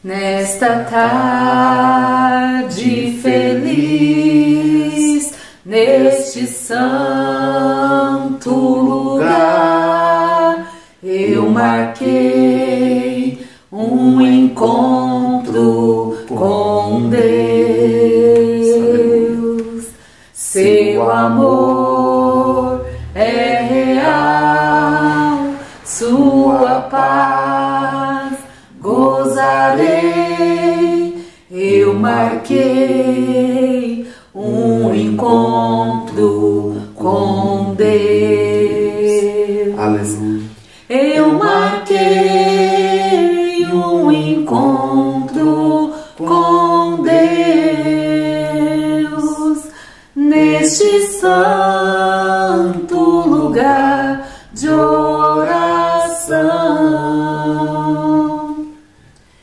Nesta tarde feliz, neste santo lugar, eu marquei um encontro com Deus. Seu amor é real, sua paz gozarei. Eu marquei um encontro com Deus. Aleluia. Eu marquei um encontro com Deus neste santo lugar de oração.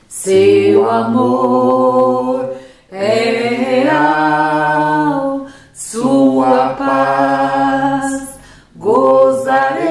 Seu amor é real, sua paz gozarei.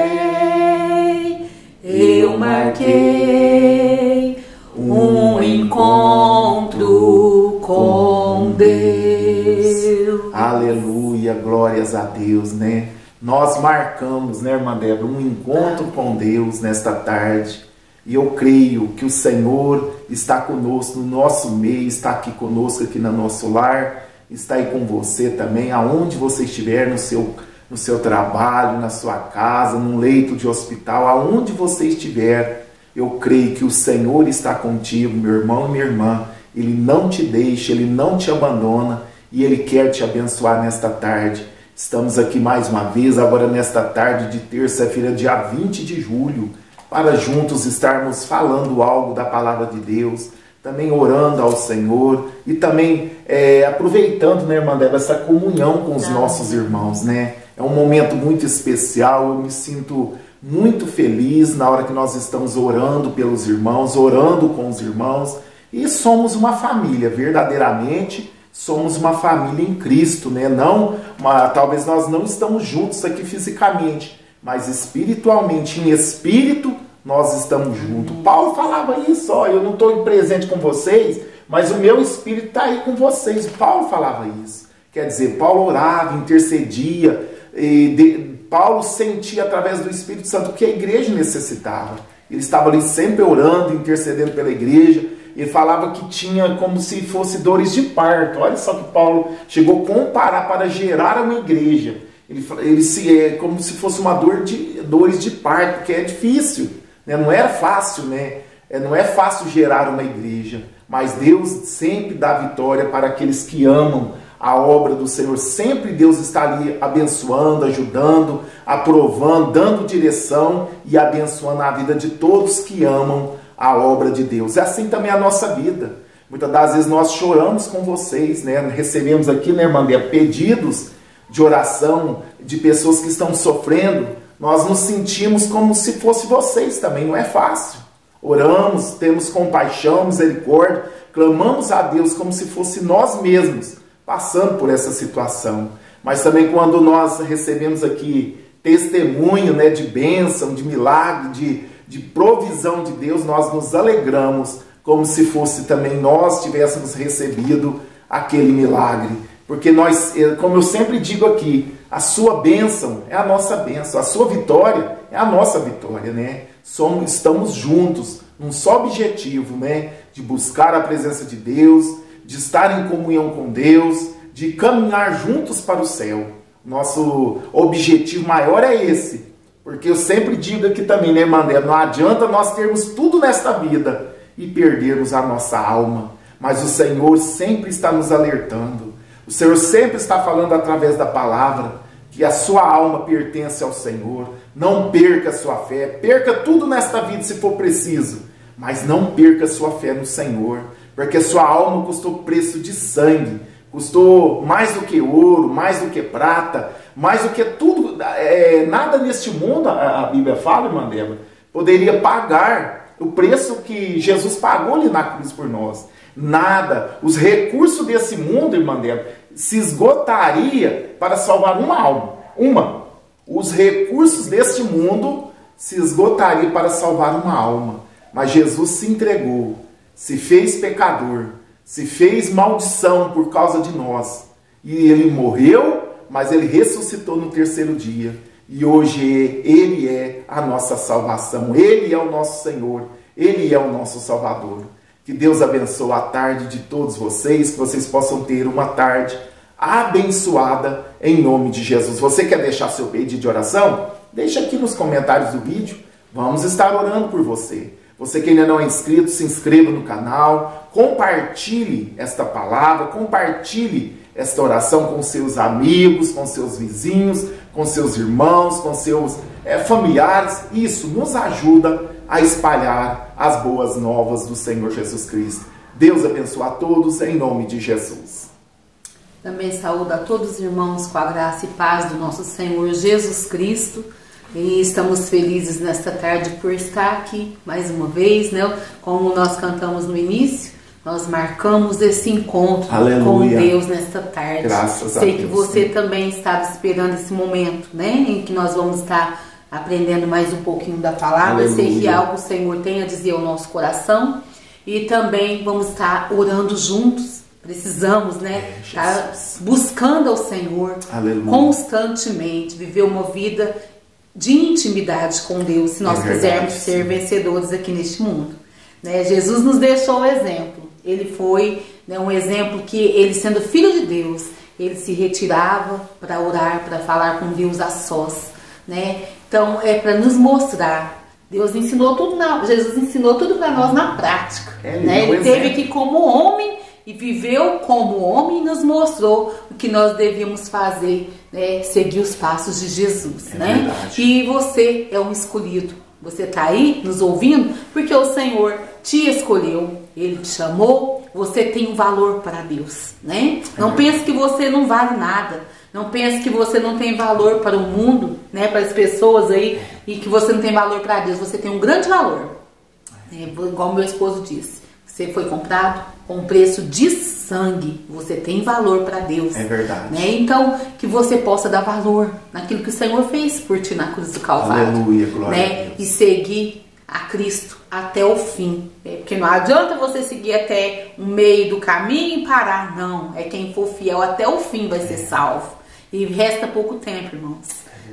Eu marquei um encontro com Deus. Aleluia, glórias a Deus, né? Nós marcamos, né, irmã Débora, um encontro com Deus nesta tarde. E eu creio que o Senhor está conosco no nosso meio, está aqui conosco, aqui no nosso lar, está aí com você também, aonde você estiver, no seu trabalho, na sua casa, num leito de hospital, aonde você estiver. Eu creio que o Senhor está contigo, meu irmão e minha irmã. Ele não te deixa, Ele não te abandona e Ele quer te abençoar nesta tarde. Estamos aqui mais uma vez, agora nesta tarde de terça-feira, dia 20 de julho, para juntos estarmos falando algo da palavra de Deus, também orando ao Senhor e também aproveitando, né, irmã Débora, essa comunhão com os nossos irmãos, né? É um momento muito especial, eu me sinto muito feliz na hora que nós estamos orando pelos irmãos, orando com os irmãos, e somos uma família, verdadeiramente somos uma família em Cristo, né? Talvez nós não estamos juntos aqui fisicamente, mas espiritualmente, em espírito, nós estamos juntos. Paulo falava isso, ó, eu não estou presente com vocês, mas o meu espírito está aí com vocês. Paulo falava isso. Quer dizer, Paulo orava, intercedia, Paulo sentia através do Espírito Santo que a igreja necessitava. Ele estava ali sempre orando, intercedendo pela igreja. Ele falava que tinha como se fosse dores de parto. Olha só que Paulo chegou a comparar para gerar uma igreja. Como se fosse uma dores de parto, que é difícil, né? Não era fácil, né? Não é fácil gerar uma igreja, mas Deus sempre dá vitória para aqueles que amam a obra do Senhor. Sempre Deus está ali abençoando, ajudando, aprovando, dando direção e abençoando a vida de todos que amam a obra de Deus. É assim também a nossa vida. Muitas das vezes nós choramos com vocês, né? Recebemos aqui, né, irmã Bia, pedidos de oração de pessoas que estão sofrendo. Nós nos sentimos como se fosse vocês também, não é fácil. Oramos, temos compaixão, misericórdia, clamamos a Deus como se fosse nós mesmos passando por essa situação. Mas também quando nós recebemos aqui testemunho, né, de bênção, de milagre, de provisão de Deus, nós nos alegramos como se fosse também nós tivéssemos recebido aquele milagre. Porque nós, como eu sempre digo aqui, a sua bênção é a nossa bênção, a sua vitória é a nossa vitória, né? Estamos juntos, num só objetivo, né? De buscar a presença de Deus, de estar em comunhão com Deus, de caminhar juntos para o céu. Nosso objetivo maior é esse. Porque eu sempre digo aqui também, né, irmã Débora, não adianta nós termos tudo nesta vida e perdermos a nossa alma. Mas o Senhor sempre está nos alertando. O Senhor sempre está falando através da palavra que a sua alma pertence ao Senhor. Não perca a sua fé. Perca tudo nesta vida se for preciso. Mas não perca a sua fé no Senhor. Porque a sua alma custou preço de sangue. Custou mais do que ouro, mais do que prata, mais do que tudo. Nada neste mundo, a Bíblia fala, irmã Débora, poderia pagar o preço que Jesus pagou ali na cruz por nós. Nada. Os recursos desse mundo, irmã Débora, se esgotaria para salvar uma alma. Os recursos deste mundo se esgotariam para salvar uma alma. Mas Jesus se entregou, se fez pecador, se fez maldição por causa de nós. E ele morreu, mas ele ressuscitou no terceiro dia. E hoje ele é a nossa salvação, ele é o nosso Senhor, ele é o nosso Salvador. Que Deus abençoe a tarde de todos vocês, que vocês possam ter uma tarde abençoada em nome de Jesus. Você quer deixar seu pedido de oração? Deixa aqui nos comentários do vídeo. Vamos estar orando por você. Você que ainda não é inscrito, se inscreva no canal. Compartilhe esta palavra, compartilhe esta oração com seus amigos, com seus vizinhos, com seus irmãos, com seus familiares. Isso nos ajuda a espalhar as boas novas do Senhor Jesus Cristo. Deus abençoe a todos em nome de Jesus. Também saúdo a todos os irmãos com a graça e paz do nosso Senhor Jesus Cristo. E estamos felizes nesta tarde por estar aqui mais uma vez, né? Como nós cantamos no início, nós marcamos esse encontro com Deus nesta tarde. Graças a Deus. Sei que você também estava esperando esse momento, né? Em que nós vamos estar aprendendo mais um pouquinho da palavra. Aleluia. Sei que algo o Senhor tem a dizer ao nosso coração. E também vamos estar orando juntos. Precisamos, né? Estar buscando ao Senhor. Aleluia. Constantemente, viver uma vida de intimidade com Deus, se nós quisermos ser vencedores aqui neste mundo. Né? Jesus nos deixou o exemplo. Ele foi, né, um exemplo que ele, sendo filho de Deus, ele se retirava para orar, para falar com Deus a sós. Né? Então, é para nos mostrar. Deus ensinou tudo, Jesus ensinou tudo para nós na prática. Né? Ele teve aqui como homem e viveu como homem e nos mostrou o que nós devíamos fazer, né? Seguir os passos de Jesus. Né? E você é um escolhido. Você está aí nos ouvindo porque o Senhor te escolheu, Ele te chamou, você tem um valor para Deus. Né? Não pense que você não vale nada. Não pense que você não tem valor para o mundo, né? Para as pessoas aí, e que você não tem valor para Deus. Você tem um grande valor. Igual meu esposo disse. Você foi comprado com preço de sangue. Você tem valor para Deus. É verdade. Né? Então, que você possa dar valor naquilo que o Senhor fez por ti na cruz do Calvário. Aleluia, glória a Deus. E seguir a Cristo até o fim. Porque não adianta você seguir até o meio do caminho e parar. Não. É quem for fiel até o fim vai ser salvo. E resta pouco tempo, irmãos.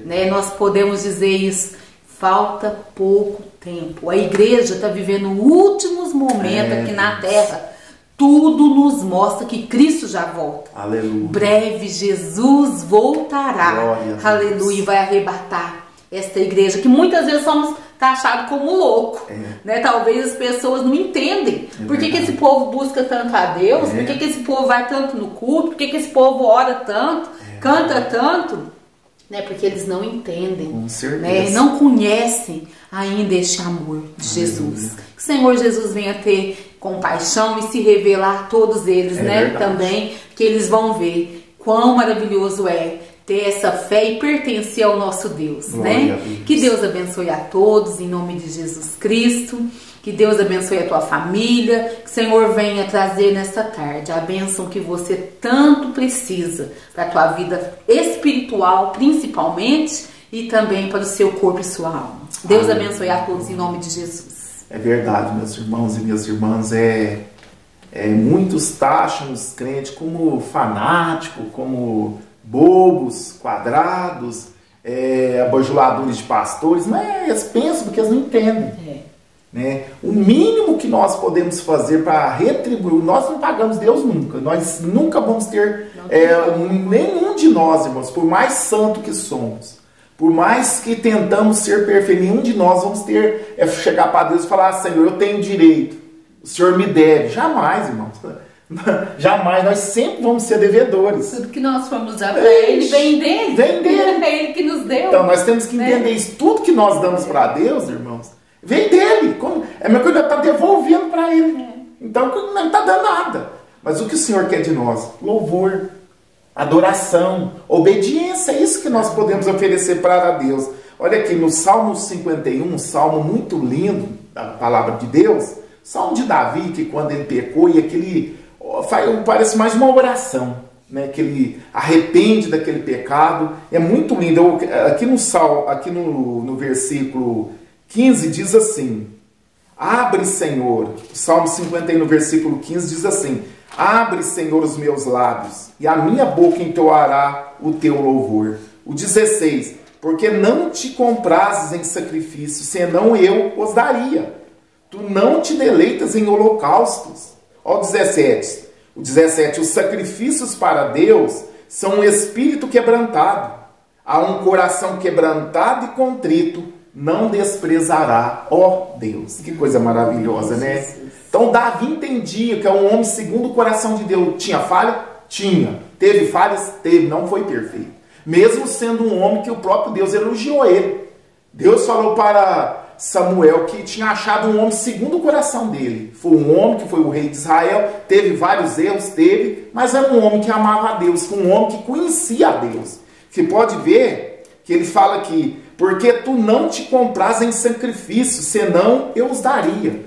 Né? Nós podemos dizer isso. Falta pouco tempo. A igreja está vivendo últimos momentos aqui na terra. Tudo nos mostra que Cristo já volta. Aleluia. Breve Jesus voltará. Aleluia. E vai arrebatar esta igreja que muitas vezes somos taxados como louco. Né? Talvez as pessoas não entendem. Por que esse povo busca tanto a Deus? Por que esse povo vai tanto no culto? Por que esse povo ora tanto? Canta tanto? Né? Porque eles não entendem. Com certeza. Né? Não conhecem ainda este amor de Jesus. Que o Senhor Jesus venha ter compaixão e se revelar a todos eles, né? Também, que eles vão ver quão maravilhoso é ter essa fé e pertencer ao nosso Deus, né? Que Deus abençoe a todos em nome de Jesus Cristo. Que Deus abençoe a tua família. Que o Senhor venha trazer nesta tarde a bênção que você tanto precisa para a tua vida espiritual, principalmente, e também para o seu corpo e sua alma. Deus abençoe a todos em nome de Jesus. É verdade, meus irmãos e minhas irmãs. Muitos taxam os crentes como fanáticos, como bobos, quadrados, abajuladores de pastores. Não é, eles pensam porque eles não entendem. Né? O mínimo que nós podemos fazer para retribuir, nós não pagamos Deus nunca, nós nunca vamos ter, nenhum de nós, irmãos, por mais santo que somos, por mais que tentamos ser perfeitos, nenhum de nós vamos ter, chegar para Deus e falar: Senhor, eu tenho direito, o Senhor me deve. Jamais, irmãos. Jamais, nós sempre vamos ser devedores. Tudo que nós formos dar para Ele vem dele. Vem dele. É Ele que nos deu. Então nós temos que entender isso. Tudo que nós damos para Deus, irmãos, vem dele. É meu que ele está devolvendo para ele. Então não está dando nada. Mas o que o Senhor quer de nós? Louvor, adoração, obediência. É isso que nós podemos oferecer para Deus. Olha aqui no Salmo 51, um salmo muito lindo da palavra de Deus. Salmo de Davi, que quando ele pecou, e aquele parece mais uma oração, né? Que ele arrepende daquele pecado. É muito lindo. Aqui no versículo 15 diz assim: Abre, Senhor, o Salmo 51, no versículo 15, diz assim: abre, Senhor, os meus lábios, e a minha boca entoará o teu louvor. O 16: porque não te comprases em sacrifício, senão eu os daria. Tu não te deleitas em holocaustos. Ó, o 17. O 17: os sacrifícios para Deus são um espírito quebrantado. A um coração quebrantado e contrito não desprezará, ó Deus. Que coisa maravilhosa, né? Então Davi entendia que é um homem segundo o coração de Deus. Tinha falha? Tinha. Teve falhas? Teve. Não foi perfeito. Mesmo sendo um homem que o próprio Deus elogiou ele. Deus falou para Samuel que tinha achado um homem segundo o coração dele. Foi um homem que foi o rei de Israel. Teve vários erros? Teve. Mas era um homem que amava a Deus. Um homem que conhecia a Deus. Você pode ver que ele fala aqui: porque tu não te compras em sacrifício, senão eu os daria.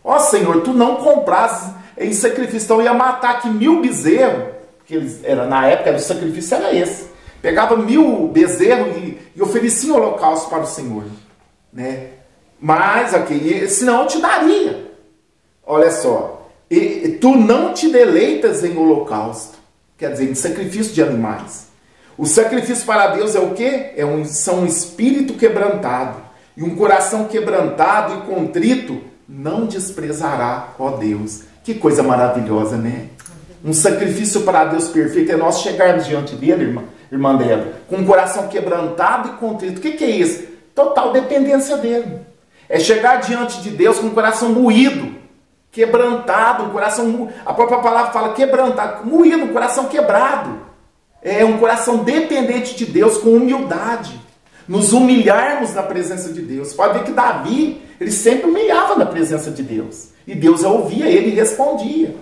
Ó Senhor, tu não compras em sacrifício. Então ia matar aqui 1000 bezerros, porque na época o sacrifício era esse. Pegava 1000 bezerros e oferecia um holocausto para o Senhor, né? Mas aqui, senão eu te daria. Olha só, e tu não te deleitas em holocausto, quer dizer, em sacrifício de animais. O sacrifício para Deus é o quê? São um espírito quebrantado. E um coração quebrantado e contrito não desprezará, ó Deus. Que coisa maravilhosa, né? Um sacrifício para Deus perfeito é nós chegarmos diante dele, irmã Débora, com um coração quebrantado e contrito. O que é isso? Total dependência dele. É chegar diante de Deus com um coração moído, quebrantado, um coração... A própria palavra fala quebrantado, moído, um coração quebrado. É um coração dependente de Deus, com humildade. Nos humilharmos na presença de Deus. Pode ver que Davi, ele sempre humilhava na presença de Deus. E Deus ouvia ele e respondia.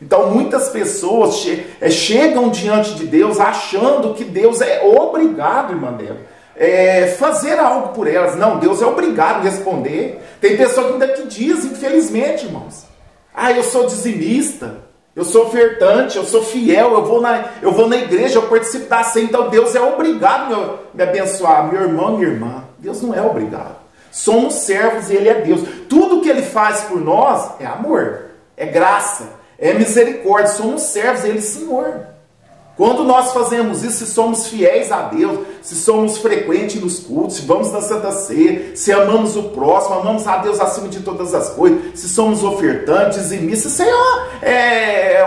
Então muitas pessoas chegam diante de Deus achando que Deus é obrigado, irmã Débora, fazer algo por elas. Não, Deus é obrigado a responder. Tem pessoas que ainda que dizem, infelizmente, irmãos: ah, eu sou dizimista, eu sou ofertante, eu sou fiel, eu vou na igreja, eu participo da ceia, então Deus é obrigado a me abençoar. Meu irmão, minha irmã, Deus não é obrigado. Somos servos e Ele é Deus. Tudo que Ele faz por nós é amor, é graça, é misericórdia. Somos servos e Ele é Senhor. Quando nós fazemos isso, se somos fiéis a Deus, se somos frequentes nos cultos, se vamos na Santa Ceia, se amamos o próximo, amamos a Deus acima de todas as coisas, se somos ofertantes, dizimistas, isso é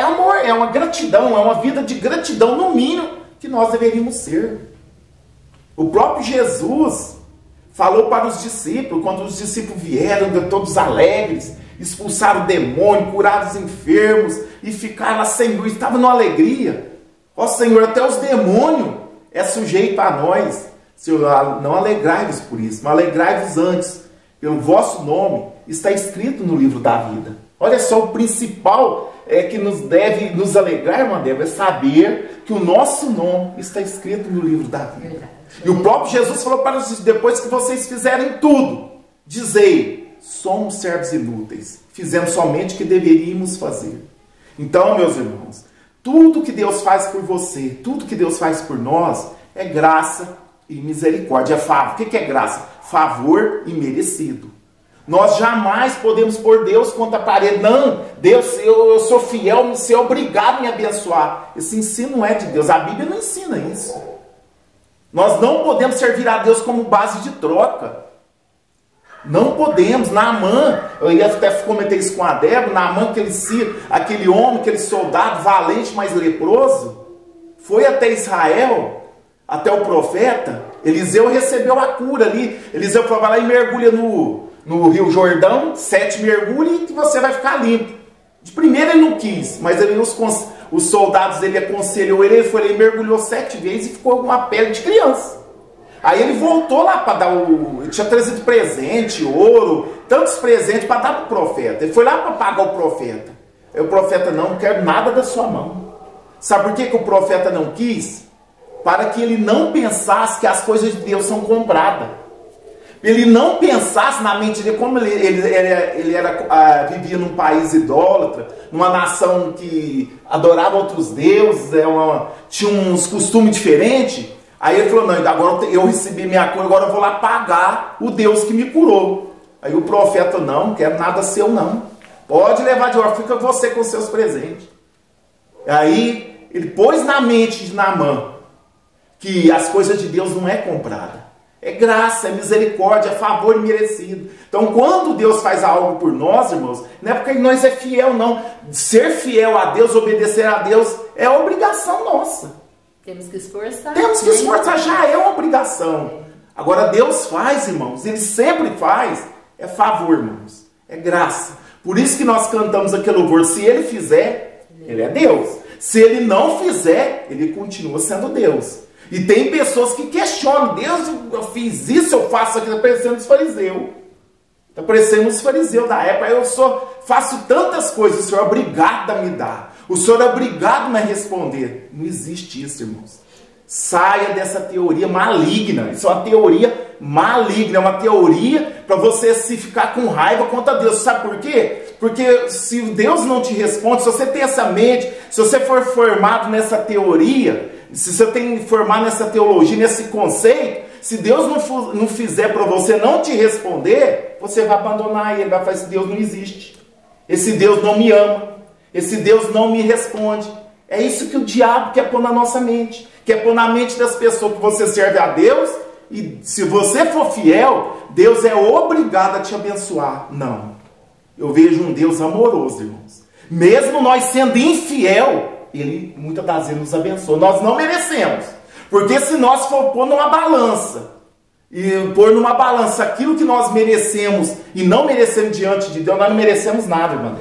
amor, é uma gratidão, é uma vida de gratidão, no mínimo, que nós deveríamos ser. O próprio Jesus falou para os discípulos, quando os discípulos vieram todos alegres, expulsaram o demônio, curaram os enfermos e ficaram lá sem luz, estavam numa alegria. Ó Senhor, até os demônios é sujeito a nós. Senhor, não alegrai-vos por isso, mas alegrai-vos antes, pelo vosso nome está escrito no livro da vida. Olha só, o principal que nos deve nos alegrar, irmã Débora, é saber que o nosso nome está escrito no livro da vida. Verdade. E o próprio Jesus falou para os: depois que vocês fizerem tudo, dizei: somos servos inúteis, fizemos somente o que deveríamos fazer. Então, meus irmãos, tudo que Deus faz por você, tudo que Deus faz por nós, é graça e misericórdia. É favor. O que é graça? Favor imerecido. Nós jamais podemos pôr Deus contra a parede. Não, Deus, eu sou fiel, você é obrigado a me abençoar. Esse ensino não é de Deus. A Bíblia não ensina isso. Nós não podemos servir a Deus como base de troca. Não podemos. Naamã, eu ia até comentar isso com a Débora, Naamã, aquele homem, aquele soldado valente, mas leproso, foi até Israel, até o profeta. Eliseu recebeu a cura ali. Eliseu falou: vai lá e mergulha no Rio Jordão, 7 mergulhos e você vai ficar limpo. De primeira ele não quis, mas os soldados dele aconselhou ele foi lá e mergulhou 7 vezes e ficou com uma pele de criança. Aí ele voltou lá para dar ele tinha trazido presente, ouro, tantos presentes para dar para o profeta. Ele foi lá para pagar o profeta. Aí o profeta: não quero nada da sua mão. Sabe por que o profeta não quis? Para que ele não pensasse que as coisas de Deus são compradas. Ele não pensasse na mente dele, como ele vivia num país idólatra, numa nação que adorava outros deuses, tinha uns costumes diferentes. Aí ele falou: não, agora eu recebi minha cura, agora eu vou lá pagar o Deus que me curou. Aí o profeta, não quero nada seu não. Pode levar de volta, fica você com seus presentes. Aí ele pôs na mente de Naamã que as coisas de Deus não é comprada. É graça, é misericórdia, é favor merecido. Então, quando Deus faz algo por nós, irmãos, não é porque nós é fiel, não. Ser fiel a Deus, obedecer a Deus, é obrigação nossa. Temos que esforçar. Temos que esforçar, já é uma obrigação. Agora, Deus faz, irmãos, Ele sempre faz, é favor, irmãos, é graça. Por isso que nós cantamos aquele louvor, se Ele fizer, Ele é Deus. Se Ele não fizer, Ele continua sendo Deus. E tem pessoas que questionam, Deus, eu fiz isso, eu faço aquilo, está parecendo os fariseus. Está parecendo os fariseus da época, eu faço tantas coisas, o Senhor é obrigado a me dar. O Senhor é obrigado a me responder. Não existe isso, irmãos. Saia dessa teoria maligna. Isso é uma teoria maligna, é uma teoria para você se ficar com raiva contra Deus. Sabe por quê? Porque se Deus não te responde, se você tem essa mente, se você for formado nessa teoria, se você tem formado nessa teologia, nesse conceito, se Deus não fizer para você, não te responder, você vai abandonar Ele, vai falar, esse Deus não existe. Esse Deus não me ama. Esse Deus não me responde. É isso que o diabo quer pôr na nossa mente. Quer pôr na mente das pessoas que você serve a Deus. E se você for fiel, Deus é obrigado a te abençoar. Não. Eu vejo um Deus amoroso, irmãos. Mesmo nós sendo infiel, Ele muitas das vezes nos abençoa. Nós não merecemos. Porque se nós for pôr numa balança, e pôr numa balança aquilo que nós merecemos e não merecemos diante de Deus, nós não merecemos nada, irmã.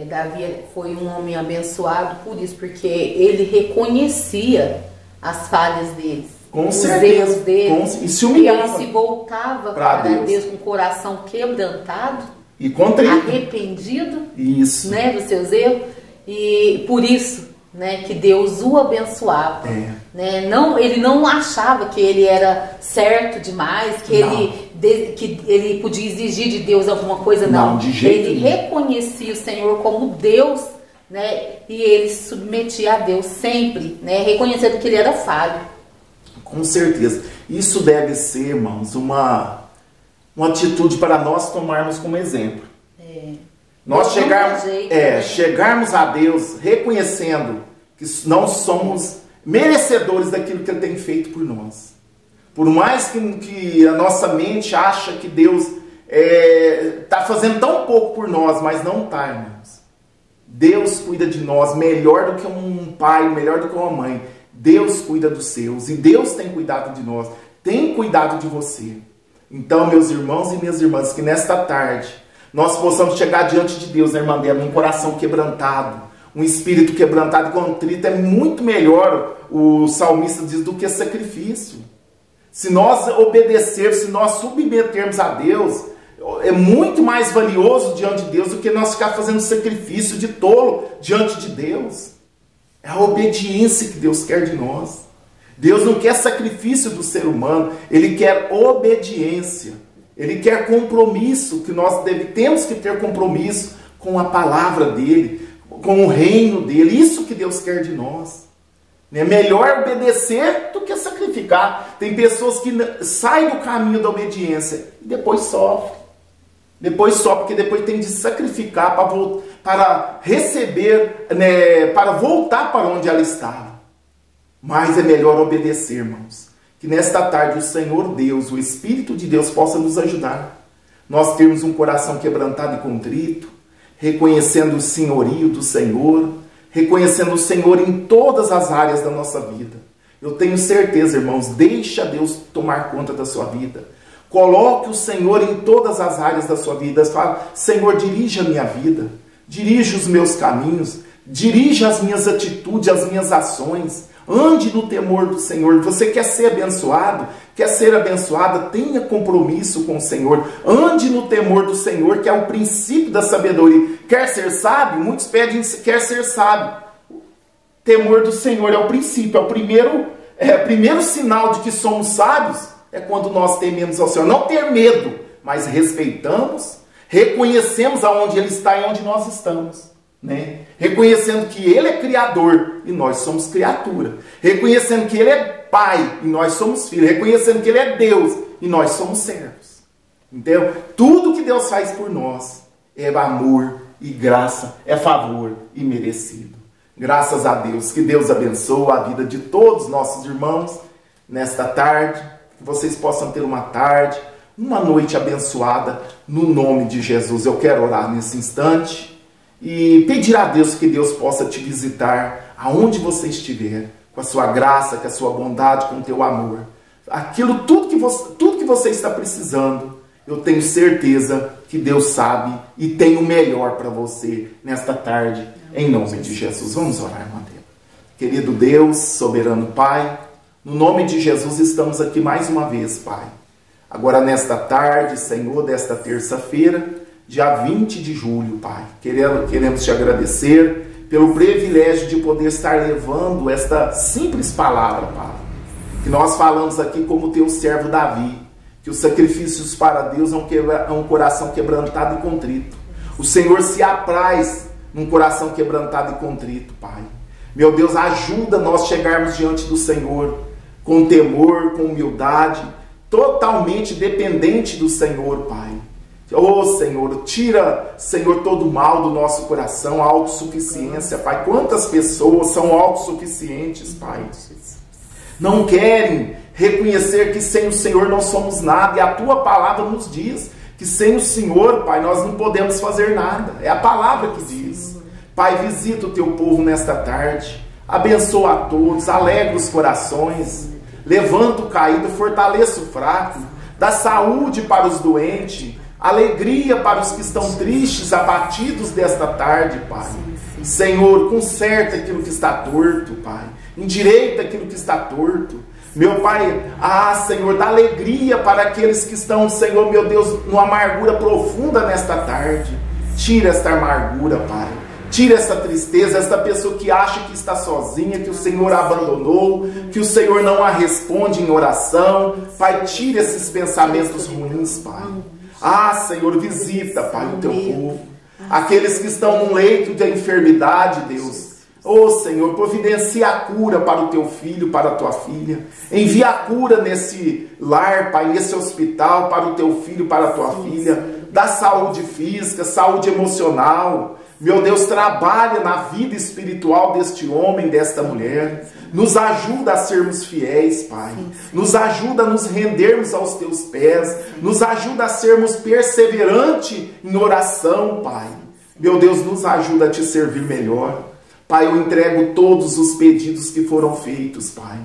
Davi foi um homem abençoado por isso, porque ele reconhecia as falhas deles, com os certeza, erros deles, e se humilhava. Ele se voltava para Deus com o coração quebrantado e contrito, arrependido, isso, né, dos seus erros, e por isso, né, que Deus o abençoava. Né? Não, ele não achava que ele era certo demais, que ele podia exigir de Deus alguma coisa, não. De jeito ele reconhecia o Senhor como Deus, né, e ele se submetia a Deus sempre, né, reconhecendo que ele era falho. Com certeza. Isso deve ser, irmãos, uma atitude para nós tomarmos como exemplo. Nós chegarmos a Deus reconhecendo que não somos merecedores daquilo que Ele tem feito por nós. Por mais que a nossa mente acha que Deus está fazendo tão pouco por nós, mas não está, irmãos. Deus cuida de nós melhor do que um pai, melhor do que uma mãe. Deus cuida dos seus e Deus tem cuidado de nós, tem cuidado de você. Então, meus irmãos e minhas irmãs, que nesta tarde nós possamos chegar diante de Deus, né, irmã Débora, um coração quebrantado, um espírito quebrantado e contrito. É muito melhor, o salmista diz, do que sacrifício. Se nós obedecermos, se nós submetermos a Deus, é muito mais valioso diante de Deus do que nós ficar fazendo sacrifício de tolo diante de Deus. É a obediência que Deus quer de nós. Deus não quer sacrifício do ser humano, Ele quer obediência. Ele quer compromisso, que nós temos que ter compromisso com a palavra dEle, com o reino dEle. Isso que Deus quer de nós. É melhor obedecer do que sacrificar. Tem pessoas que saem do caminho da obediência e depois sofrem. Depois sofrem, porque depois tem de sacrificar para receber, né, para voltar para onde ela estava. Mas é melhor obedecer, irmãos. Que nesta tarde o Senhor Deus, o Espírito de Deus, possa nos ajudar. Nós termos um coração quebrantado e contrito, reconhecendo o senhorio do Senhor, reconhecendo o Senhor em todas as áreas da nossa vida. Eu tenho certeza, irmãos, deixa Deus tomar conta da sua vida. Coloque o Senhor em todas as áreas da sua vida. Fala, Senhor, dirige a minha vida, dirige os meus caminhos, dirige as minhas atitudes, as minhas ações. Ande no temor do Senhor. Você quer ser abençoado? Quer ser abençoada? Tenha compromisso com o Senhor. Ande no temor do Senhor, que é o princípio da sabedoria. Quer ser sábio? Muitos pedem, quer ser sábio. Temor do Senhor é o princípio, é o primeiro sinal de que somos sábios, é quando nós tememos ao Senhor. Não ter medo, mas respeitamos, reconhecemos aonde Ele está e onde nós estamos. Né? Reconhecendo que Ele é Criador e nós somos criatura, reconhecendo que Ele é Pai e nós somos filhos, reconhecendo que Ele é Deus e nós somos servos. Entendeu? Tudo que Deus faz por nós é amor e graça, é favor e merecido. Graças a Deus, que Deus abençoe a vida de todos os nossos irmãos nesta tarde, que vocês possam ter uma tarde, uma noite abençoada, no nome de Jesus. Eu quero orar nesse instante e pedir a Deus que Deus possa te visitar aonde você estiver, com a sua graça, com a sua bondade, com o teu amor. Tudo que você está precisando, eu tenho certeza que Deus sabe e tem o melhor para você nesta tarde, em nome de Jesus. Vamos orar, irmã Débora. Querido Deus, soberano Pai, no nome de Jesus estamos aqui mais uma vez, Pai. Agora nesta tarde, Senhor, desta terça-feira, dia 20 de julho, Pai. Queremos te agradecer pelo privilégio de poder estar levando esta simples palavra, Pai. Que nós falamos aqui como teu servo Davi, que os sacrifícios para Deus é um coração quebrantado e contrito. O Senhor se apraz num coração quebrantado e contrito, Pai. Meu Deus, ajuda nós chegarmos diante do Senhor com temor, com humildade, totalmente dependente do Senhor, Pai. Oh, Senhor, tira, Senhor, todo o mal do nosso coração, a autossuficiência, Pai. Quantas pessoas são autossuficientes, Pai? Não querem reconhecer que sem o Senhor não somos nada. E a Tua palavra nos diz que sem o Senhor, Pai, nós não podemos fazer nada. É a palavra que diz. Pai, visita o Teu povo nesta tarde. Abençoa a todos, alegra os corações. Levanta o caído, fortaleça o fraco. Dá saúde para os doentes. Alegria para os que estão tristes, abatidos desta tarde, Pai. Senhor, conserta aquilo que está torto, Pai. Endireita aquilo que está torto. Meu Pai, Senhor, dá alegria para aqueles que estão, Senhor, meu Deus, numa amargura profunda nesta tarde. Tira esta amargura, Pai. Tira essa tristeza, esta pessoa que acha que está sozinha, que o Senhor a abandonou, que o Senhor não a responde em oração. Pai, tira esses pensamentos ruins, Pai. Senhor, visita, Pai, o Teu povo. Aqueles que estão num leito de enfermidade, Deus. Senhor, providencia a cura para o Teu filho, para a Tua filha. Envia a cura nesse lar, Pai, nesse hospital, para o Teu filho, para a Tua filha. Dá saúde física, saúde emocional. Meu Deus, trabalha na vida espiritual deste homem, desta mulher. Nos ajuda a sermos fiéis, Pai. Nos ajuda a nos rendermos aos Teus pés. Nos ajuda a sermos perseverantes em oração, Pai. Meu Deus, nos ajuda a Te servir melhor. Pai, eu entrego todos os pedidos que foram feitos, Pai.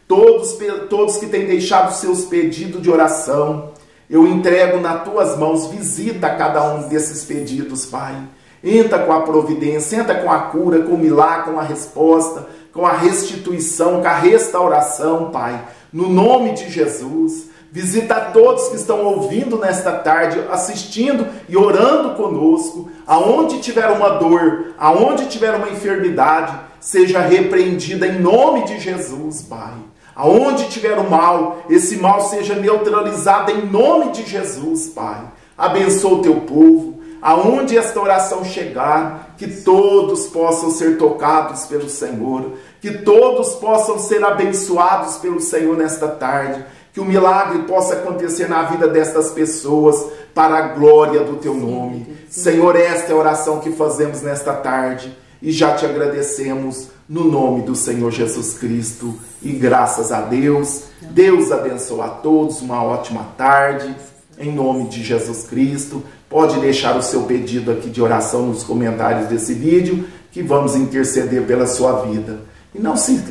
Todos que têm deixado seus pedidos de oração, eu entrego nas Tuas mãos. Visita cada um desses pedidos, Pai. Entra com a providência, entra com a cura, com o milagre, com a resposta, com a restituição, com a restauração, Pai. No nome de Jesus, visita todos que estão ouvindo nesta tarde, assistindo e orando conosco. Aonde tiver uma dor, aonde tiver uma enfermidade, seja repreendida em nome de Jesus, Pai. Aonde tiver o mal, esse mal seja neutralizado em nome de Jesus, Pai. Abençoa o Teu povo. Aonde esta oração chegar, que todos possam ser tocados pelo Senhor, que todos possam ser abençoados pelo Senhor nesta tarde, que o milagre possa acontecer na vida destas pessoas, para a glória do Teu nome. Senhor, esta é a oração que fazemos nesta tarde, e já Te agradecemos no nome do Senhor Jesus Cristo, e graças a Deus. Deus abençoe a todos, uma ótima tarde, em nome de Jesus Cristo. Pode deixar o seu pedido aqui de oração nos comentários desse vídeo, que vamos interceder pela sua vida. E não se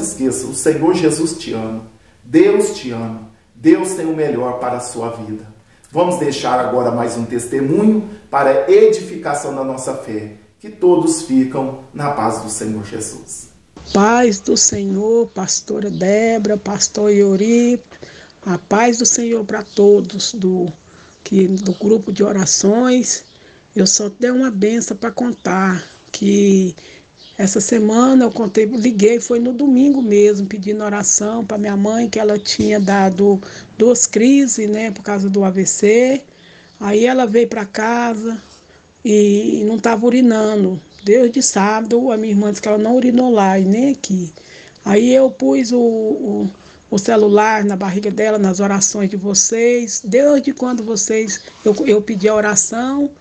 esqueça, o Senhor Jesus te ama, Deus te ama, Deus tem o melhor para a sua vida. Vamos deixar agora mais um testemunho para a edificação da nossa fé. Que todos ficam na paz do Senhor Jesus. Paz do Senhor, pastora Débora, pastor Iori, a paz do Senhor para todos do grupo de orações. Eu só tenho uma benção para contar, que essa semana liguei, foi no domingo mesmo, pedindo oração para minha mãe, que ela tinha dado 2 crises, né, por causa do AVC. Aí ela veio para casa e não estava urinando. Desde sábado, a minha irmã disse que ela não urinou lá e nem aqui. Aí eu pus o o celular na barriga dela, nas orações de vocês. Desde quando eu pedi a oração,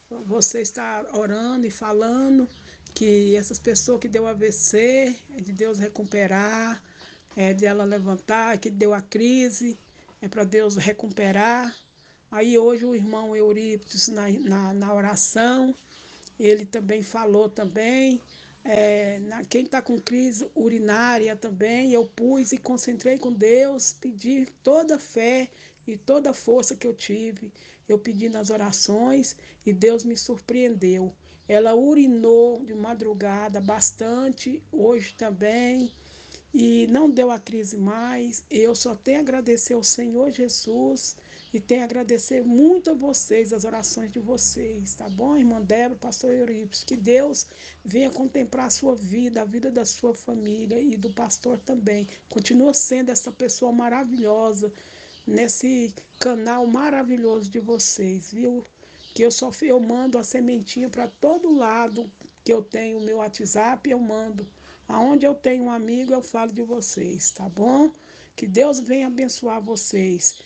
você está orando e falando que essas pessoas que deu AVC, é de Deus recuperar, é de ela levantar, que deu a crise, é para Deus recuperar. Aí hoje o irmão Eurípides na oração, ele também falou também, quem está com crise urinária também, eu pus e concentrei com Deus, pedi toda a fé e toda a força que eu tive, eu pedi nas orações e Deus me surpreendeu. Ela urinou de madrugada bastante, hoje também, e não deu a crise mais. Eu só tenho a agradecer ao Senhor Jesus e tenho a agradecer muito a vocês, as orações de vocês, tá bom, irmã Débora, pastor Eurípides? Que Deus venha contemplar a sua vida, a vida da sua família e do pastor também. Continua sendo essa pessoa maravilhosa nesse canal maravilhoso de vocês, viu? Que eu mando a sementinha para todo lado que eu tenho o meu WhatsApp, eu mando. Aonde eu tenho um amigo, eu falo de vocês, tá bom? Que Deus venha abençoar vocês.